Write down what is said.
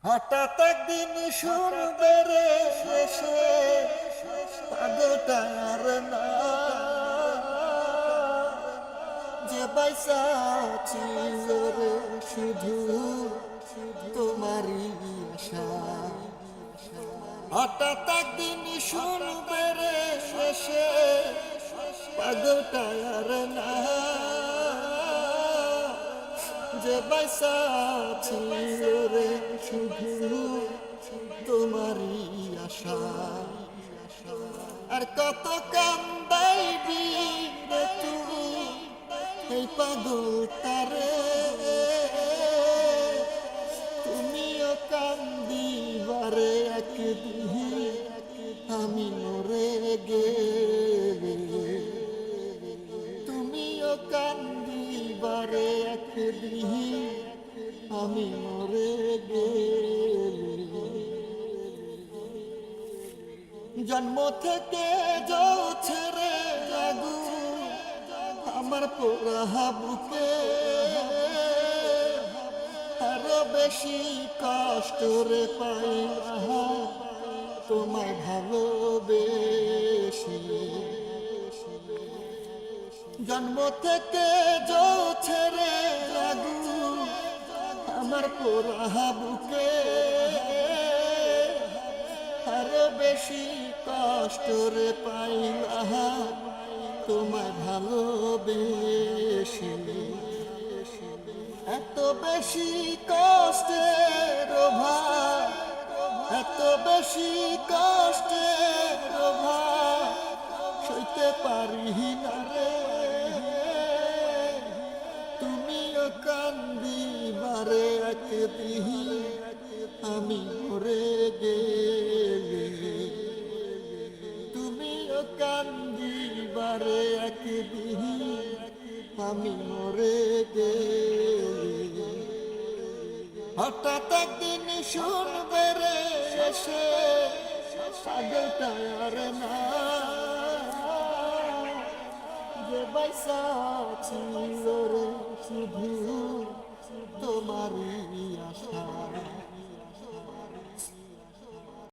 হঠাৎ একদিন শুনবে রে এসে পাগলটা আর না, যে বাইসা ছিল রে শুধু তোমারই আশা। হঠাৎ একদিন শুনবে রে এসে পাগলটা আর না, যে বাইসা ছিল রে শুধু তোমারই আশা। আর কত কান্দাইবি রে তুই এই পাগলটারে, তুমিও কান্দিবারে একদিন আমি মরে গেলে, তুমিও কান্দিবারে একদিন আমি মরে গেলে। জন্ম থেকে জ্বলছে রে আগুন আমার পোড়া বুকে, আরো বেশি কষ্ট রে পাই তোমায় ভালোবেসে। জন্ম থেকে জ্বলছে রে আগুন আমার পোড়া বুকে, আরো বেশি কষ্ট রে পাই তোমায় ভালোবেসে। এত বেশি কষ্টের অভাব, এত বেশি কষ্টের অভাব সইতে পারি না রে, তুমিও কান্দিবারে একদিন আমি মরে গেলে, তুমিও কান্দিবারে একদিন আমি মরে গেলে। হঠাৎ একদিন শুনবে রে এসে পাগলটা আর না, যে বাইসা ছিল রে শুধু তোমারই আশা।